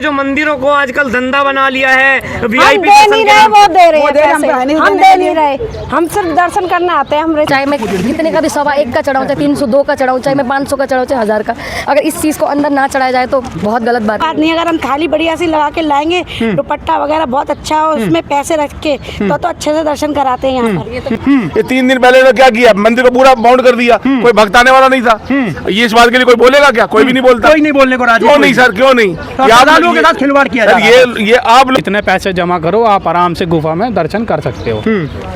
जो मंदिरों को आजकल धंधा बना लिया है, वीआईपी दे नहीं रहे, वो दे रहे हैं, हम दे नहीं रहे, हम सिर्फ दर्शन करने आते हैं। हम चाहे मैं कितने का भी 1.25 का चढ़ाऊँ, चाहे 302 का चढ़ाऊँ, चाहे मैं 500 का चढ़ाऊँ, चाहे 1000 का, अगर इस चीज़ को अंदर ना चढ़ाया जाए तो बहुत गलत बात नहीं। अगर हम थाली बढ़िया सी लगा के लाएंगे, दुपट्टा वगैरह बहुत अच्छा हो, उसमें पैसे रख के तो अच्छे से दर्शन कराते हैं यहाँ पर। ये 3 दिन पहले ने क्या किया, मंदिर को पूरा बाउंड कर दिया, कोई भक्त आने वाला नहीं था। ये इस बात के लिए कोई बोलेगा क्या? कोई भी नहीं बोलता, कोई नहीं बोलने को राजी। क्यों नहीं सर, क्यों नहीं? के साथ खिलवाड़ किया जा रहा है। ये आप इतने पैसे जमा करो, आप आराम से गुफा में दर्शन कर सकते हो।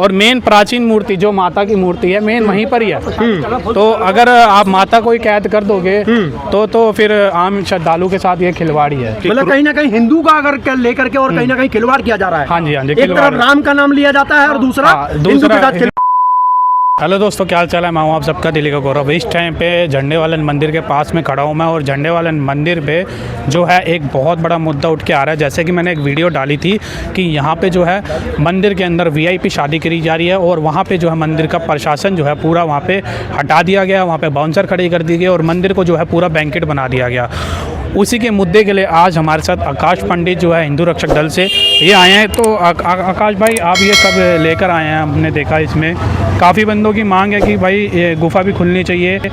और मेन प्राचीन मूर्ति जो माता की मूर्ति है, मेन वहीं पर ही है। तो अगर आप माता को ही कैद कर दोगे तो फिर आम श्रद्धालु के साथ ये खिलवाड़ी है। मतलब कहीं ना कहीं हिंदू का अगर लेकर के और कहीं ना कहीं खिलवाड़ किया जा रहा है। हाँ जी, हाँ जी। एक तरफ राम का नाम लिया जाता है और दूसरा हिंदू के साथ। हेलो दोस्तों, क्या हाल चाल है? मैं हूँ आप सबका दिल्ली का गौरव। इस टाइम पे झंडे वालन मंदिर के पास में खड़ा हूँ मैं, और झंडे वालन मंदिर पे जो है एक बहुत बड़ा मुद्दा उठ के आ रहा है। जैसे कि मैंने एक वीडियो डाली थी कि यहाँ पे जो है मंदिर के अंदर वीआईपी शादी करी जा रही है, और वहाँ पे जो है मंदिर का प्रशासन जो है पूरा वहाँ पे हटा दिया गया, वहाँ पे बाउंसर खड़ी कर दी गई और मंदिर को जो है पूरा बैंकेट बना दिया गया। उसी के मुद्दे के लिए आज हमारे साथ आकाश पंडित जो है हिंदू रक्षक दल से ये आए हैं। तो आकाश भाई, आप ये सब लेकर आए हैं। हमने देखा इसमें काफ़ी बंदों की मांग है कि भाई ये गुफा भी खुलनी चाहिए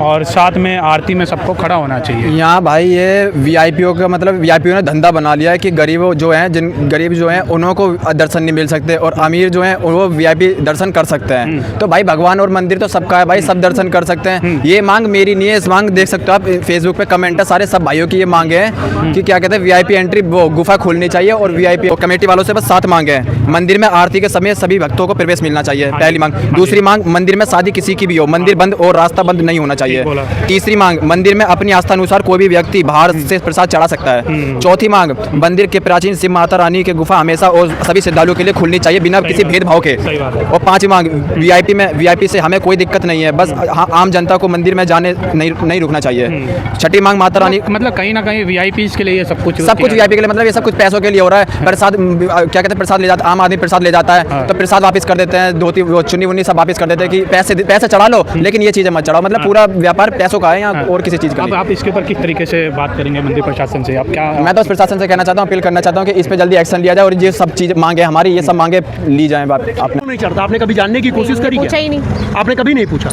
और साथ में आरती में सबको खड़ा होना चाहिए। यहाँ भाई ये वीआईपीओ का मतलब वीआईपीओ ने धंधा बना लिया है कि गरीब जो हैं, जिन गरीब जो हैं उनको दर्शन नहीं मिल सकते, और अमीर जो हैं वो वीआईपी दर्शन कर सकते हैं। तो भाई भगवान और मंदिर तो सबका है भाई, सब दर्शन कर सकते हैं। ये मांग मेरी नहीं है, इस मांग देख सकते हो आप फेसबुक पे कमेंट है, सारे सब भाइयों की ये मांगे हैं कि क्या कहते हैं वीआईपी एंट्री वो गुफा खोलनी चाहिए, और वीआईपी कमेटी वालों से बस 7 मांगे हैं। मंदिर में आरती के समय सभी भक्तों को प्रवेश मिलना चाहिए, पहली मांग। दूसरी मांग, मंदिर में शादी किसी की भी हो, मंदिर बंद और रास्ता बंद नहीं होना चाहिए। तीसरी मांग, मंदिर में अपनी आस्था अनुसार कोई भी व्यक्ति बाहर से प्रसाद चढ़ा सकता है। चौथी मांग, मंदिर के प्राचीन शिव माता रानी की गुफा हमेशा और सभी श्रद्धालुओं के लिए खुलनी चाहिए बिना किसी भेदभाव के। और 5वीं मांग, वीआईपी से हमें कोई दिक्कत नहीं है, बस आम जनता को मंदिर में जाने नहीं रुकना चाहिए। छठी मांग, माता रानी मतलब कहीं ना कहीं वीआईपी के लिए सब कुछ वीआईपी के लिए, मतलब ये सब कुछ पैसों के लिए हो रहा है। प्रसाद क्या कहते हैं, प्रसाद ले जाता, आम आदमी प्रसाद ले जाता है तो प्रसाद वापस कर देते हैं, धोती वो चुन्नी वुन्नी सब वापस कर देते हैं कि पैसे चढ़ा लो, लेकिन ये चीजें मत चढ़ाओ। मतलब पूरा व्यापार पैसों का है यहाँ, और किसी चीज का नहीं। आप इसके ऊपर किस तरीके से बात करेंगे मंदिर प्रशासन से? आप क्या? मैं तो उस प्रशासन से कहना चाहता हूँ, अपील करना चाहता हूँ कि इस पे जल्दी एक्शन लिया जाए और ये सब चीज मांगे हमारी, ये सब मांगे ली जाए। आपने नहीं चढ़ता, आपने कभी जानने की कोशिश करी? पूछा ही नहीं। आपने कभी नहीं पूछा?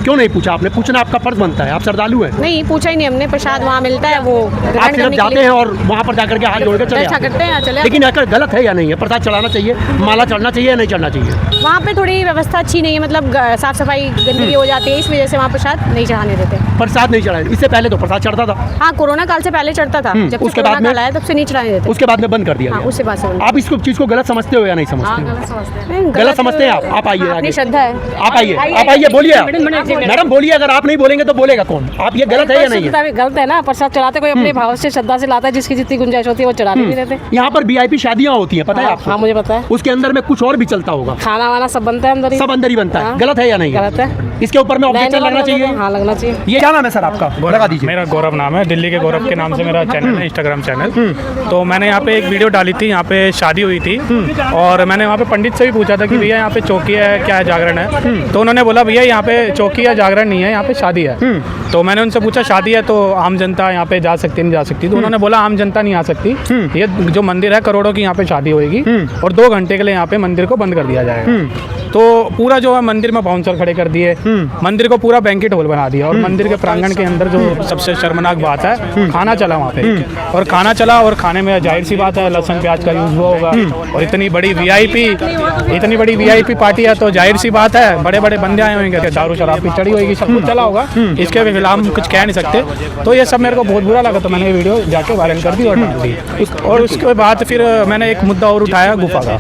क्यों नहीं पूछा? आपने पूछना आपका फर्ज बनता है, आप श्रद्धालु हैं। नहीं, पूछा ही नहीं हमने। प्रसाद वहाँ मिलता है, वो आप सिर्फ जाते हैं और वहाँ पर जाकर के हाथ जोड़ के चले करते हैं, चले। लेकिन अगर गलत है या नहीं है? प्रसाद चढ़ाना चाहिए, माला चढ़ना चाहिए या नहीं चढ़ना चाहिए? वहाँ पे थोड़ी व्यवस्था अच्छी नहीं है, मतलब साफ सफाई गंदगी हो जाती है, इस वजह से वहाँ प्रसाद नहीं चढ़ाने देते। प्रसाद नहीं चढ़ाए? इससे पहले तो प्रसाद चढ़ता था। हाँ, कोरोना काल से पहले चढ़ता था, जब उसके बाद में आया तब से नहीं चढ़ाने देते। उसके बाद में बंद कर दिया। उसके बाद से आप इसको चीज को गलत समझते हो या नहीं समझते? गलत समझते हैं आप आइए, अपनी श्रद्धा है। आप आइए, बोलिए मैडम, बोलिए। अगर आप नहीं बोलेंगे तो बोलेगा कौन? आप ये गलत है या नहीं है? गलत है ना, प्रसाद चढ़ाते कोई अपने भाव से श्रद्धा से लाता है, जिसकी जितनी गुंजाइश होती है वो चढ़ाने नहीं देते। यहाँ पर वीआईपी शादियाँ होती हैं, पता है आपको? हाँ, मुझे पता है। उसके अंदर में कुछ और भी चलता होगा, खाना वाना सब बनता है अंदर ही, सब अंदर ही बनता है। गलत है या नहीं? गलत है। इसके ऊपर में ऑब्जेक्शन लगना चाहिए। हाँ, लगना चाहिए। ये क्या नाम है सर आपका? लगा दीजिए। मेरा गौरव नाम है, दिल्ली के गौरव के नाम से मेरा चैनल है, इंस्टाग्राम चैनल। तो मैंने यहाँ पे एक वीडियो डाली थी, यहाँ पे शादी हुई थी, और मैंने वहाँ पे पंडित से भी पूछा था कि भैया यहाँ पे चौकी है, क्या है, जागरण है? तो उन्होंने बोला भैया यहाँ पे चौकी या जागरण नहीं है, यहाँ पे शादी है। तो मैंने उनसे पूछा शादी है तो आम जनता यहाँ पे जा सकती नहीं जा सकती? तो उन्होंने बोला आम जनता नहीं आ सकती, ये जो मंदिर है करोड़ों की यहाँ पे शादी होगी, और 2 घंटे के लिए यहाँ पे मंदिर को बंद कर दिया जाएगा। तो पूरा जो है मंदिर में बाउंसर खड़े कर दिए, मंदिर को पूरा बैंकेट हॉल बना दिया, और मंदिर के प्रांगण के अंदर जो सबसे शर्मनाक बात है, खाना चला वहाँ पे, और खाना चला, और खाने में जाहिर सी बात है लहसुन प्याज का यूज हुआ होगा, और इतनी बड़ी वीआईपी पार्टी है तो जाहिर सी बात है बड़े बड़े बंदे आए होंगे, दारू शराब की चढ़ी होगी, सब कुछ चला होगा। इसके खिलाफ हम कुछ कह नहीं सकते। तो ये सब मेरे को बहुत बुरा लगा, तो मैंने ये वीडियो जाके वायरल कर दी और डाल दी। और उसके बाद फिर मैंने एक मुद्दा और उठाया, गुफा का।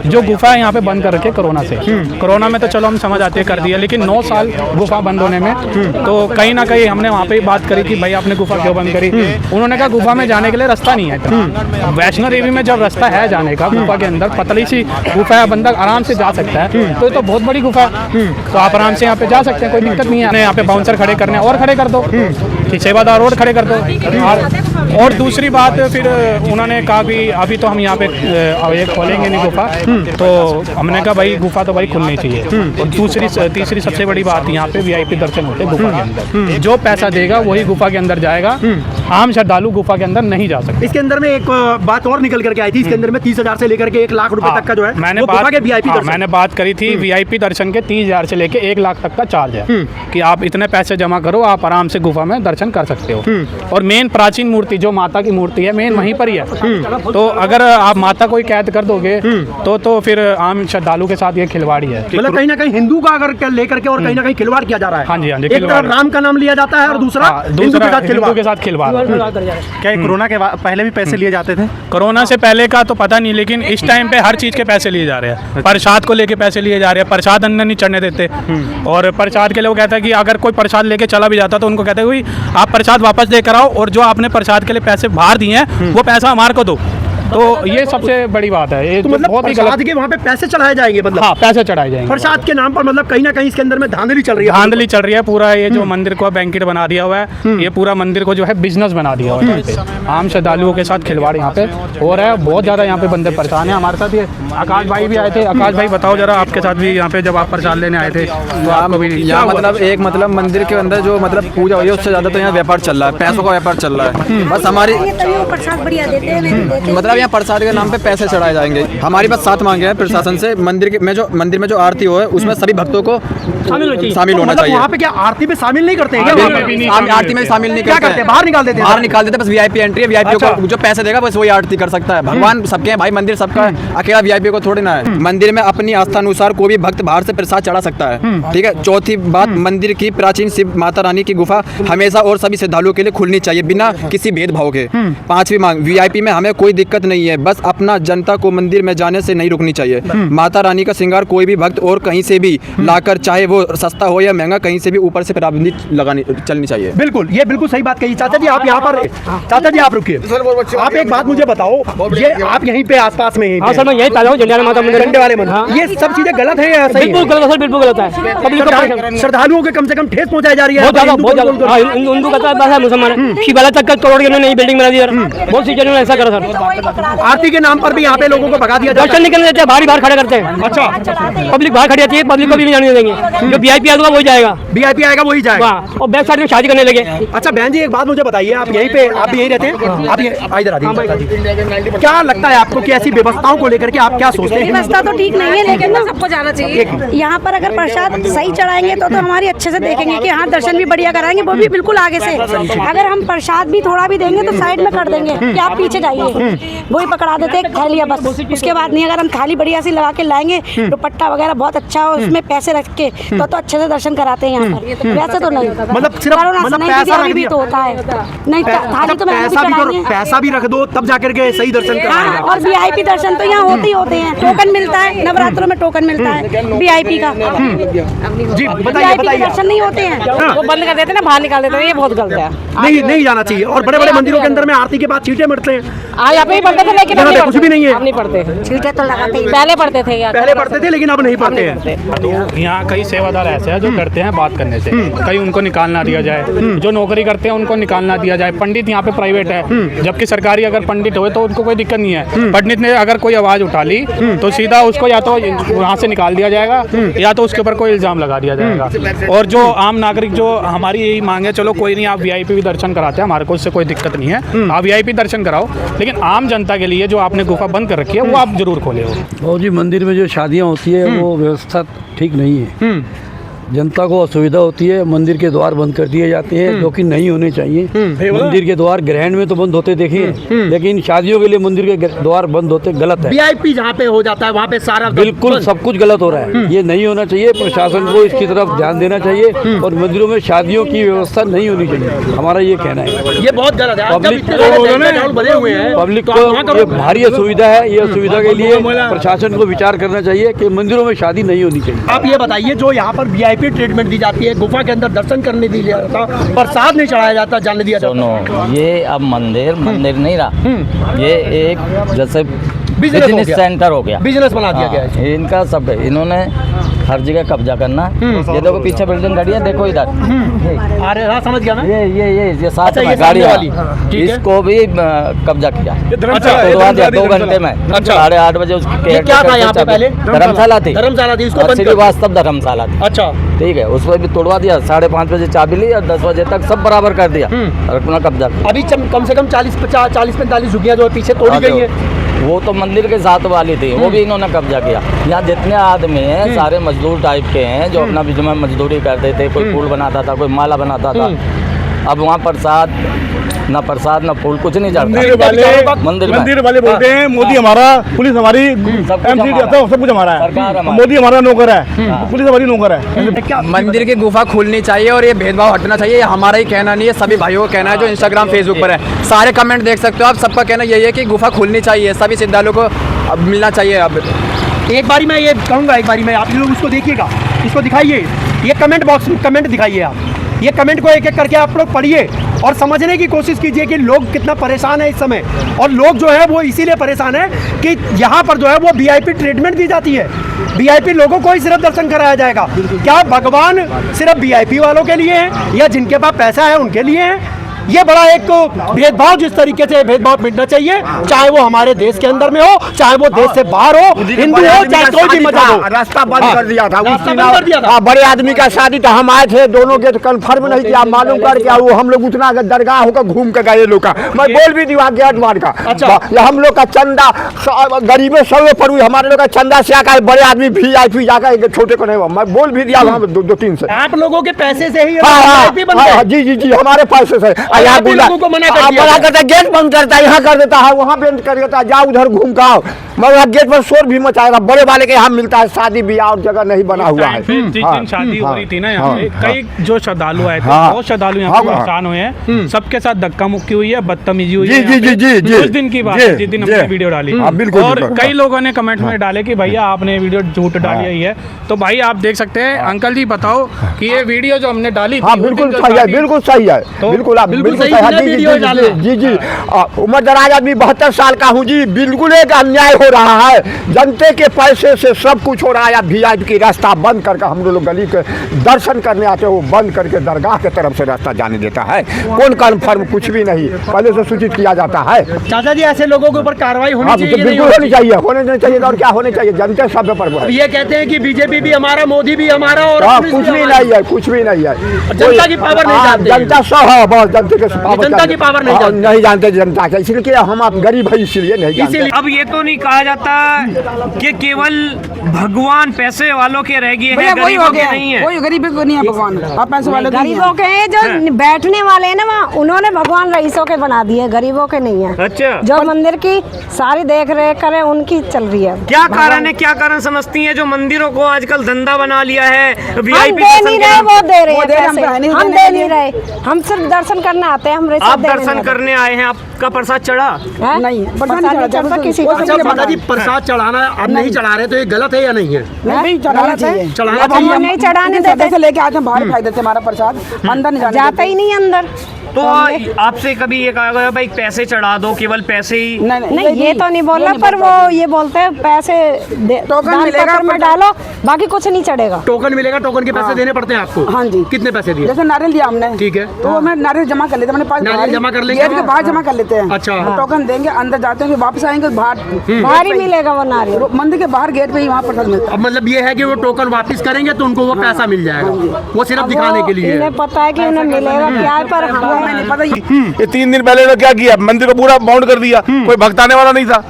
जो गुफा है यहाँ पे बंद कर रखे कोरोना से। कोरोना में तो चलो हम समझ आते कर दिया, लेकिन 9 साल गुफा बंद होने में, तो कहीं ना कहीं हमने वहाँ पे बात करी कि भाई आपने गुफा क्यों बंद करी? उन्होंने कहा गुफा में जाने के लिए रास्ता नहीं है। वैष्णो देवी में जब रास्ता है जाने का, गुफा के अंदर पतली सी गुफा है, बंदा आराम से जा सकता है, तो ये तो बहुत बड़ी गुफा है, तो आप आराम से यहाँ पे जा सकते हैं, कोई दिक्कत नहीं है। यहाँ पे बाउंसर खड़े करने और खड़े कर दो, सेवादार और खड़े कर दो। और दूसरी बात फिर उन्होंने कहा कि अभी तो हम यहाँ पे खोलेंगे नहीं गुफा, तो हमने कहा भाई गुफा तो भाई खुलनी चाहिए। और तीसरी सबसे बड़ी बात, यहाँ पे वीआईपी दर्शन होते हैं गुफा के अंदर, जो पैसा देगा वही गुफा के अंदर जाएगा, आम श्रद्धालु गुफा के अंदर नहीं जा सकते। इसके अंदर में एक बात और निकल करके आई थी, इसके अंदर में 30,000 से लेकर के 1 लाख रुपए तक का जो है मैंने वो गुफा के VIP दर्शन। मैंने बात करी थी VIP दर्शन के 30,000 से लेके 1 लाख तक का चार्ज है कि आप इतने पैसे जमा करो, आप आराम से गुफा में दर्शन कर सकते हो। और मेन प्राचीन मूर्ति जो माता की मूर्ति है मेन वहीं पर ही है। तो अगर आप माता को ही कैद कर दोगे तो फिर आम श्रद्धालु के साथ ये खिलवाड़ी है। मतलब कहीं ना कहीं हिंदू का अगर लेकर के और कहीं ना कहीं खिलवाड़ किया जा रहा है। हाँ जी, हाँ जी, एक तरफ राम का नाम लिया जाता है और दूसरा हिंदू के साथ खिलवाड़। क्या कोरोना के पहले भी पैसे लिए जाते थे? कोरोना से पहले का तो पता नहीं, लेकिन इस टाइम पे हर चीज के पैसे लिए जा रहे हैं। प्रसाद को लेके पैसे लिए जा रहे हैं, प्रसाद अंदर नहीं चढ़ने देते। और प्रसाद के लिए वो कहता है कि अगर कोई प्रसाद लेके चला भी जाता तो उनको कहते हैं कि आप प्रसाद वापस देकर आओ और जो आपने प्रसाद के लिए पैसे बाहर दिए हैं वो पैसा हमारे को दो। तो ये सबसे बड़ी बात है। ये तो मतलब बहुत ही प्रसाद के वहाँ पे पैसे चढ़ाए जाएंगे, मतलब हाँ, पैसे चढ़ाए जाएंगे प्रसाद के नाम पर। मतलब कहीं ना कहीं इसके अंदर में धांधली चल रही है। धांधली चल रही है पूरा। ये जो मंदिर को बैंकेट बना दिया हुआ है, ये पूरा मंदिर को जो है बिजनेस बना दिया हुआ है। आम श्रद्धालुओं के साथ खिलवाड़ यहाँ पे हो रहा है। बहुत ज़्यादा यहाँ पे बंदे परेशान हैं। हमारे साथ ये आकाश भाई भी आए थे। आकाश भाई बताओ जरा, आपके साथ भी यहाँ पे जब आप प्रसाद लेने आए थे तो आपको भी यहाँ मतलब मंदिर के अंदर जो मतलब पूजा हुई है उससे ज़्यादा तो यहाँ व्यापार चल रहा है, पैसों का व्यापार चल रहा है। बस हमारी प्रसाद बढ़िया देते हैं, मतलब यहाँ प्रसाद के नाम पे पैसे चढ़ाए जाएंगे। हमारी बस साथ मांगे हैं प्रशासन से, मंदिर में जो आरती हो है उसमें सभी भक्तों को शामिल होना चाहिए। वहाँ पे क्या आरती में शामिल नहीं करते हैं? आरती में शामिल नहीं करते हैं, बाहर निकाल देते हैं। बाहर निकाल देते हैं। बस VIP एंट्री है, VIP को जो पैसे देगा बस वही आरती कर सकता है। भगवान सबके हैं भाई, मंदिर सबका है, अकेला VIP को थोड़ी ना है। मंदिर में अपनी आस्था अनुसार कोई भी भक्त बाहर से प्रसाद चढ़ा सकता है, ठीक है। चौथी बात, मंदिर की प्राचीन शिव माता रानी की गुफा हमेशा और सभी श्रद्धालुओं के लिए खुलनी चाहिए बिना किसी भेदभाव के। पांचवी मांग, VIP में हमें कोई दिक्कत नहीं है, बस अपना जनता को मंदिर में जाने से नहीं रुकनी चाहिए। माता रानी का श्रृंगार कोई भी भक्त और कहीं से भी लाकर, चाहे वो सस्ता हो या महंगा, कहीं से भी ऊपर से पाबंदी लगानी चलनी चाहिए। बिल्कुल, ये बिल्कुल सही बात कही। चाचा जी आप यहाँ पर, चाचा जी आप रुकिए, आप एक बात मुझे बताओ, ये आप यहीं पे आसपास में ही? हाँ सर, मैं यही ताजा हूँ, झंडे माता मंदिर, झंडे वाले मंदिर। ये सब चीजें गलत है या सही? बिल्कुल गलत सर, बिल्कुल गलत है। पब्लिक को श्रद्धालुओं के कम से कम ठेस पहुंचाई जा रही है। बहुत ज्यादा। हिंदू का मुसलमान शिवालय तक करोड़ की नई बिल्डिंग बना दी सर। बहुत सी जगह ऐसा करा सर। आरती के नाम पर भी यहाँ पे लोगों को भगा दिया जाता है। दर्शन निकलने देते हैं, बाहर खड़े करते हैं। अच्छा, पब्लिक बाहर खड़ी रहती है, पब्लिक को भी नहीं जाने देंगे। जो VIP आएगा वही जाएगा, VIP आएगा वही जाएगा। और बैक साइड में शादी करने लगे। अच्छा बहन जी, एक बात मुझे बताइए, आप यहीं पे, आप भी यहीं रहते हैं? आप इधर आ जाइए। क्या लगता है आपको कि ऐसी व्यवस्थाओं को लेकर के आप क्या सोचते हैं? व्यवस्था तो ठीक नहीं है, लेकिन ना सबको जाना चाहिए। यहाँ पर अगर प्रसाद सही चढ़ाएंगे तो हमारी अच्छे से देखेंगे कि हाँ दर्शन भी बढ़िया कराएंगे, वो भी बिल्कुल आगे से। अगर हम प्रसाद भी थोड़ा भी देंगे तो साइड में कर देंगे कि आप पीछे जाइए, वही पकड़ा देते हैं थालियाँ बस। उसके बाद नहीं, अगर हम थाली बढ़िया सी लगा के लाएंगे, दुपट्टा वगैरह बहुत अच्छा हो, उसमें पैसे रख के तो अच्छे से दर्शन कराते हैं यहाँ पर। वैसे तो नहीं, मतलब सिर्फ पैसा भी तो होता है नहीं, थाली तो पैसा भी रख दो तब जाकर के सही दर्शन कराएंगे। और VIP दर्शन तो यहाँ होते ही होते हैं। टोकन मिलता है, नवरात्रों में टोकन मिलता है VIP का। जी बताइए, बताइए। दर्शन नहीं होते हैं, वो बंद कर देते हैं ना, बाहर निकाल देते हैं। ये बहुत गलत है, नहीं जाना चाहिए। और बड़े बड़े मंदिरों के अंदर में आरती के बाद चींटे मरते हैं। यहाँ पे ही पढ़ते थे, लेकिन कुछ भी नहीं है, नहीं पढ़ते। चींटे तो लगाते ही, पहले पढ़ते थे, पहले पढ़ते थे, लेकिन अब नहीं पढ़ते हैं। तो यहाँ कई सेवादार ऐसे हैं जो डरते हैं बात करने से, कहीं उनको निकाल ना दिया जाए। जो नौकरी करते हैं उनको निकाल ना दिया जाए। पंडित यहाँ पे प्राइवेट है, जबकि सरकारी अगर पंडित हुए तो उनको कोई दिक्कत नहीं है। पंडित ने अगर कोई आवाज उठा ली तो सीधा उसको या तो वहाँ से निकाल दिया जाएगा या तो उसके ऊपर कोई इल्जाम लगा दिया जाएगा। और जो आम नागरिक, जो हमारी यही मांग है, चलो कोई नहीं, आप VIP भी दर्शन कराते हैं, हमारे को उससे कोई दिक्कत नहीं है, आप VIP दर्शन कराओ, लेकिन आम जनता के लिए जो आपने गुफा बंद कर रखी है वो आप जरूर खोले हो। और जी मंदिर में जो शादियाँ होती है वो व्यवस्था ठीक नहीं है। जनता को असुविधा होती है, मंदिर के द्वार बंद कर दिए जाते हैं जो कि नहीं होने चाहिए। मंदिर के द्वार ग्रहण में तो बंद होते देखे, लेकिन शादियों के लिए मंदिर के द्वार बंद होते गलत है। VIP जहाँ पे हो जाता है वहाँ पे सारा बिल्कुल सब कुछ गलत हो रहा है, ये नहीं होना चाहिए। प्रशासन को इसकी तरफ ध्यान देना चाहिए और मंदिरों में शादियों की व्यवस्था नहीं होनी चाहिए, हमारा ये कहना है। ये बहुत गलत है। पब्लिक को ये भारी असुविधा है, ये असुविधा के लिए प्रशासन को विचार करना चाहिए कि मंदिरों में शादी नहीं होनी चाहिए। आप ये बताइए, जो यहाँ पर VIP ट्रीटमेंट दी जाती है, गुफा के अंदर दर्शन करने दिया जाता, प्रसाद नहीं चढ़ाया जाता, जाने दिया जाता। सुनो, ये अब मंदिर नहीं रहा, ये एक जैसे बिजनेस सेंटर हो गया, बिजनेस बना दिया गया है। इनका सब, इन्होंने हर जगह कब्जा करना। ये देखो पीछे बिल्डिंग खड़ी है, देखो इधर। अरे हाँ समझ गया मैं। ये साथ अच्छा, में ये गाड़ी सामने वाली, वाली, ठीक है। इसको भी कब्जा किया। तोड़वा दिया 2 घंटे में। 8:30 बजे उसके ये क्या था यहाँ पे पहले? धर्मशाला थी। धर्मशाला थी, उसको बंद कर श्रीवास्तव धर्मशाला थी। अच्छा ठीक है, उसको भी तोड़वा दिया। 5:30 बजे चाबी ली और 10 बजे तक सब बराबर कर दिया और अपना कब्जा किया। अभी कम से कम 40-45 झुग्गियाँ जो है पीछे तोड़ी गई है। वो तो मंदिर के साथ वाली थी, वो भी इन्होंने कब्जा किया। यहाँ जितने आदमी हैं सारे मजदूर टाइप के हैं जो अपना बीच में मजदूरी करते थे। कोई फूल बनाता था, कोई माला बनाता था। अब वहाँ प्रसाद ना फूल कुछ नहीं चढ़ता। मंदिर वाले बोलते हैं मोदी हमारा, पुलिस हमारी, सब कुछ हमारा है, मोदी हमारा नौकर है, पुलिस हमारी नौकर है। मंदिर की गुफा खुलनी चाहिए और ये भेदभाव हटना चाहिए। ये हमारा ही कहना नहीं है, सभी भाइयों का कहना है जो इंस्टाग्राम फेसबुक पर है। सारे कमेंट देख सकते हो आप, सबका कहना यही है कि गुफा खुलनी चाहिए, सभी श्रद्धालुओं को अब मिलना चाहिए। अब एक बारी मैं ये कहूँगा, एक बारी मैं आप लोग उसको देखिएगा, इसको दिखाइए, ये कमेंट बॉक्स में कमेंट दिखाइए आप। ये कमेंट को एक एक करके आप लोग पढ़िए और समझने की कोशिश कीजिए कि लोग कितना परेशान है इस समय। और लोग जो है वो इसीलिए परेशान है कि यहाँ पर जो है वो वीआईपी ट्रीटमेंट दी जाती है। वीआईपी लोगों को ही सिर्फ दर्शन कराया जाएगा। क्या भगवान सिर्फ वीआईपी वालों के लिए है या जिनके पास पैसा है उनके लिए है? ये बड़ा एक भेदभाव, जिस तरीके से भेदभाव मिटना चाहिए, चाहे वो हमारे देश के अंदर में हो, चाहे वो देश से बाहर हो, हिंदू हो चाहे कोई भी मजहब हो। रास्ता बंद कर दिया था, रास्ता बंद कर दिया था। बड़े आदमी का शादी था, हम आए थे, दोनों के कन्फर्म नहीं किया, मालूम कर क्या वो हम लोग उतना दरगाह होकर घूम के गए लोग का। मैं बोल भी दिया गेट मार का। अच्छा, हम लोग का चंदा गरीबे सवे पर हुई, हमारे लोग का चंदा से आकर बड़े आदमी VIP जाकर छोटे को नहीं, मैं बोल भी दिया 2-3 से। आप लोगों के पैसे से ही जी हमारे पैसे से मना करता, गेट बंद करता है, यहाँ कर देता है, वहाँ बंद कर देता है, जाओ उधर घूम का आओ। मगर गेट पर शोर भी मचाएगा। बड़े वाले के यहाँ मिलता है, शादी ब्याह और जगह नहीं बना हुआ है। जिस दिन शादी हो रही थी ना यहाँ पे, कई जो श्रद्धालु आए थे, बहुत श्रद्धालु यहाँ पे परेशान हुए हैं। सबके साथ धक्का मुक्की हुई है, बदतमीजी हुई है। जी उस दिन की बात है जिस दिन हमने वीडियो डाली। और कई लोगों ने कमेंट में डाले कि भैया आपने वीडियो झूठ डाली है। तो भाई आप देख सकते हैं। अंकल जी बताओ कि ये वीडियो जो हमने डाली थी बिल्कुल सही है, बिल्कुल सही है, बिल्कुल आप बिल्कुल सही है। जी उम्र दराज आदमी 72 साल का हूँ जी। बिल्कुल एक अन्याय हो रहा है, जनते के पैसे से सब कुछ हो रहा है। VIP की रास्ता बंद करके हम लोग गली के दर्शन करने आते हैं, वो बंद करके दरगाह के तरफ से रास्ता जाने देता है। कौन कन्फर्म कुछ भी नहीं, पहले से सूचित किया जाता है। चाचा जी ऐसे लोगों के ऊपर कार्रवाई होनी चाहिए, बिल्कुल होनी चाहिए, होने नहीं चाहिए। और क्या होने चाहिए, जनता सब पर। ये कहते हैं कि BJP भी हमारा, मोदी भी हमारा, और कुछ भी नहीं है, कुछ भी नहीं है। जनता की पावर नहीं जानते, जनता सब है, बस जनता के जनता की पावर नहीं जानते जनता का, इसलिए हम आप गरीब है इसलिए नहीं जानते। अब ये तो नहीं कहा जाता कि केवल भगवान पैसे वालों के रह गए हैं, गरीबों के नहीं है। कोई गरीबों को नहीं है भगवान, आप पैसे वाले गरीबों के हैं। जो बैठने वाले हैं ना वहाँ, उन्होंने भगवान रईसों के बना दिए, गरीबों के नहीं है। अच्छा, जो मंदिर की सारी देख रेख करे उनकी चल रही है। क्या कारण है, क्या कारण समझती है जो मंदिरों को आजकल धंधा बना लिया है? हम दे नहीं रहे, वो दे रहे हैं, हम दे नहीं रहे। हम सिर्फ दर्शन करने आते हैं। हम आप दर्शन करने आए हैं, आपका प्रसाद चढ़ा नहीं? चढ़ता किसी को। अच्छा माता जी, प्रसाद चढ़ाना आप नहीं चढ़ा रहे तो ये गलत है या नहीं है? नहीं चढ़ाना चाहिए, चढ़ाना हम नहीं चढ़ाने देते, लेके आते हैं बाहर खाई देते हमारा प्रसाद, अंदर नहीं जाता ही नहीं अंदर। तो आपसे कभी ये कहा गया भाई पैसे चढ़ा दो, केवल पैसे ही? नहीं ये तो नहीं बोला, पर वो ये बोलते हैं पैसे टोकन मिलेगा में डालो, बाकी कुछ नहीं चढ़ेगा। टोकन मिलेगा, टोकन के पैसे देने पड़ते हैं आपको? हाँ जी। कितने पैसे दिए? जैसे नारियल दिया हमने, ठीक है, तो हमें नारियल जमा कर लेते हैं, नारियल जमा कर लेंगे, गेट के बाहर जमा कर लेते हैं। अच्छा, टोकन देंगे, अंदर जाते हैं, वापस आएंगे बाहर ही मिलेगा वो नारियल, मंदिर के बाहर गेट पे ही वहाँ प्रसाद मिलता है। अब मतलब ये है कि वो टोकन वापस करेंगे तो उनको वो पैसा मिल जाएगा, वो सिर्फ दिखाने के लिए। इन्हें पता है कि उन्हें मिलेगा क्या है, पर हमें नहीं पता। ये 3 दिन पहले ने क्या किया, मंदिर को पूरा बाउंड कर दिया। कोई भक्ताने वाला नहीं था।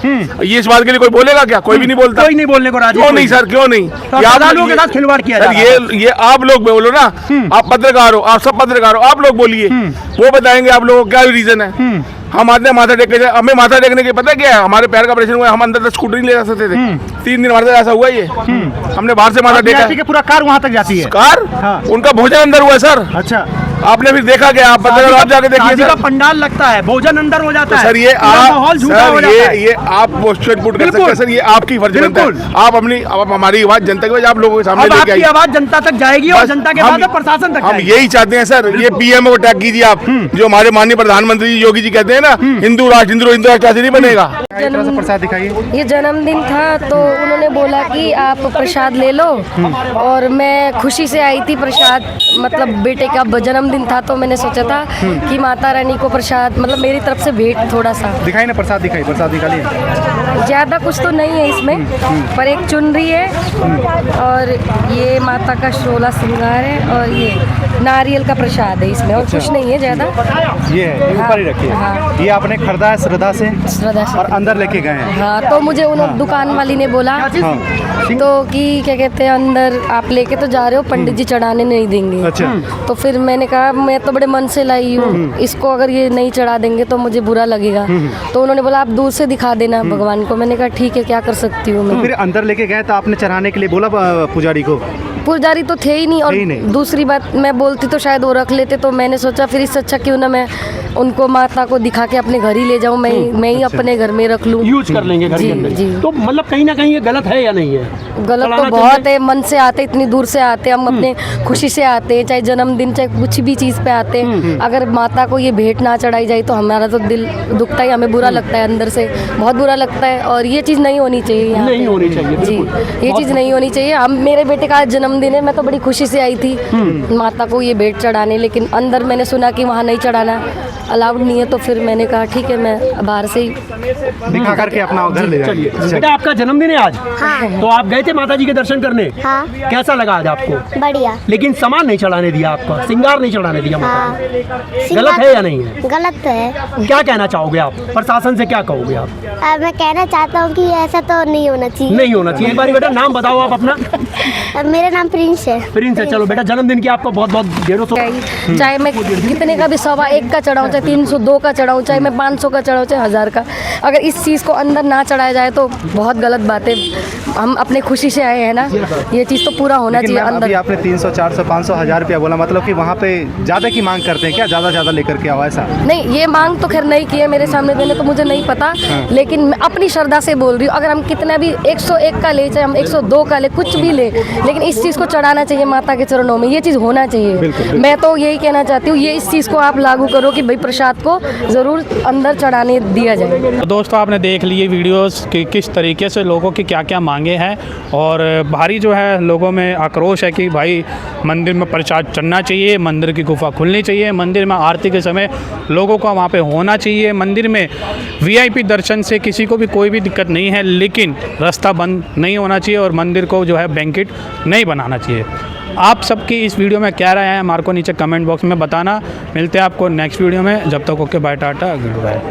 ये इस बात के लिए कोई बोलेगा क्या? कोई भी नहीं बोलता। कोई नहीं बोलने को राजी। क्यों नहीं सर, क्यों नहीं? श्रद्धालुओं के साथ खिलवाड़ किया जा रहा है। ये आप लोग बोलो ना, आप पत्रकार हो, आप सब पत्रकार हो, आप लोग बोलिए, वो बताएंगे आप लोगों को क्या रीजन है। हम आते हैं माथा टेक के, हमें माथा टेकने के पता क्या है, हमारे पैर का ऑपरेशन हुआ, हम अंदर तक स्कूटर नहीं ले जा सकते थे। 3 दिन हमारे साथ ऐसा हुआ। ये हमने बाहर से माथा टेका, पूरा कार वहाँ तक जाती है। कार उनका भोजन अंदर हुआ है सर। अच्छा, आपने फिर देखा क्या? आप पता आप जाके देखिए शादी सर। का पंडाल लगता है, भोजन अंदर हो जाता है, सर ये पूरा आप माहौल झूठा हो सर जाता है। ये आप पोस्टर पुट कर सकते हैं सर, ये आपकी फर्ज बनता है। आप अपनी आप हमारी आवाज जनता की आवाज आप लोगों के सामने अब लेके आपकी आइए। आवाज जनता तक जाएगी और बस जनता के हम- बाद प्रशासन तक हम जाएगी। यही चाहते हैं सर। ये पीएम को टैग कीजिए आप, जो हमारे माननीय प्रधानमंत्री जी योगी जी कहते हैं ना, हिंदू राष्ट्र ऐसे नहीं बनेगा। प्रसाद दिखाइए। ये जन्मदिन था तो उन्होंने बोला कि आप प्रसाद ले लो, और मैं खुशी से आई थी प्रसाद, मतलब बेटे का जन्मदिन था तो मैंने सोचा था कि माता रानी को प्रसाद, मतलब मेरी तरफ से भेंट थोड़ा सा। दिखाई ना प्रसाद, दिखाई प्रसाद दिखाइए। ज़्यादा कुछ तो नहीं है इसमें, पर एक चुनरी है और ये माता का 16 श्रृंगार है और ये नारियल का प्रसाद है इसमें, और कुछ नहीं है ज़्यादा। ये है, ये ऊपर ही रखिए। हाँ। ये आपने खरीदा है श्रद्धा से श्रद्धा से। और अंदर लेके गए हैं। हाँ, तो मुझे उन दुकान वाली ने बोला तो कि क्या कहते हैं, अंदर आप लेके तो जा रहे हो, पंडित जी चढ़ाने नहीं देंगे। अच्छा। तो फिर मैंने कहा मैं तो बड़े मन से लाई हूँ, इसको अगर ये नहीं चढ़ा देंगे तो मुझे बुरा लगेगा। तो उन्होंने बोला आप दूर से दिखा देना भगवान को। मैंने कहा ठीक है, क्या कर सकती हूँ मैं। फिर अंदर लेके गए तो आपने चढ़ाने के लिए बोला पुजारी को? पुजारी तो थे ही नहीं, और थे ही नहीं। दूसरी बात मैं बोलती तो शायद वो रख लेते, तो मैंने सोचा फिर इससे अच्छा क्यों ना मैं उनको माता को दिखा के अपने घर ही ले जाऊँ, मैं ही अपने घर में रख लूँ, यूज कर लेंगे घर जी, के अंदर। जी। तो मतलब कहीं ना कहीं ये गलत है या नहीं है? गलत तो चढ़ाना बहुत चाहिए। है, मन से आते, इतनी दूर से आते, हम अपने खुशी से आते हैं, चाहे जन्मदिन चाहे कुछ भी चीज़ पे आते हैं। अगर माता को ये भेंट ना चढ़ाई जाए तो हमारा तो दिल दुखता है, हमें बुरा लगता है, अंदर से बहुत बुरा लगता है, और ये चीज़ नहीं होनी चाहिए यहाँ नहीं पे। होनी चाहिए, जी, बिल्कुल। ये चीज़ नहीं होनी चाहिए। हम मेरे बेटे का आज जन्मदिन है, मैं तो बड़ी खुशी से आई थी माता को ये भेंट चढ़ाने, लेकिन अंदर मैंने सुना कि वहाँ नहीं चढ़ाना अलाउड नहीं है, तो फिर मैंने कहा ठीक है, मैं बाहर से ही दिखा करके अपना घर ले जाइए। बेटा आपका जन्मदिन है आज? हाँ। तो आप गए थे माता जी के दर्शन करने? हाँ। कैसा लगा आज आपको? बढ़िया। लेकिन सामान नहीं चढ़ाने दिया आपको, श्रृंगार नहीं चढ़ाने दिया माता हाँ। ने। गलत है या नहीं है? गलत तो है। क्या कहना चाहोगे आप? प्रशासन से क्या कहोगे आप? मैं कहना चाहता हूँ कि ऐसा तो नहीं होना चाहिए। नहीं होना चाहिए। एक बार बेटा नाम बताओ आप अपना। मेरा नाम प्रिंस है। प्रिंस है। चलो बेटा, जन्मदिन की आपको बहुत बहुत ढेरों चाहे मैं कितने का भी 1.25 का चढ़ाऊँ, चाहे 302 का चढ़ाऊँ, चाहे मैं 500 का चढ़ाऊँ, चाहे 1000 का, अगर इस चीज़ को अंदर ना चढ़ाया जाए तो बहुत गलत बात है। हम अपने खुशी से आए हैं ना, ये चीज़ तो पूरा होना चाहिए अंदर। अभी आपने 300, 400, 500, 1000 रुपया बोला, मतलब कि वहाँ पे ज़्यादा की मांग करते हैं क्या? ज़्यादा लेकर के आओ ऐसा? नहीं, ये मांग तो खैर नहीं की है मेरे सामने, मैंने तो मुझे नहीं पता, लेकिन मैं अपनी श्रद्धा से बोल रही हूँ। अगर हम कितना भी 101 का ले, चाहे हम 102 का ले, कुछ भी ले, लेकिन इस चीज़ को चढ़ाना चाहिए माता के चरणों में, ये चीज़ होना चाहिए। मैं तो यही कहना चाहती हूँ, ये इस चीज़ को आप लागू करो कि भाई प्रसाद को ज़रूर अंदर चढ़ाने दिया जाए। तो दोस्तों आपने देख लिए वीडियोस कि किस तरीके से लोगों की क्या क्या मांगे हैं, और भारी जो है लोगों में आक्रोश है कि भाई मंदिर में प्रसाद चढ़ना चाहिए, मंदिर की गुफा खुलनी चाहिए, मंदिर में आरती के समय लोगों का वहाँ पे होना चाहिए, मंदिर में वीआईपी दर्शन से किसी को भी कोई भी दिक्कत नहीं है, लेकिन रास्ता बंद नहीं होना चाहिए और मंदिर को जो है बैंकेट नहीं बनाना चाहिए। आप सबकी इस वीडियो में क्या राय है हमारे को नीचे कमेंट बॉक्स में बताना। मिलते हैं आपको नेक्स्ट वीडियो में, जब तक ओके बाय, टाटा, गुड बाय।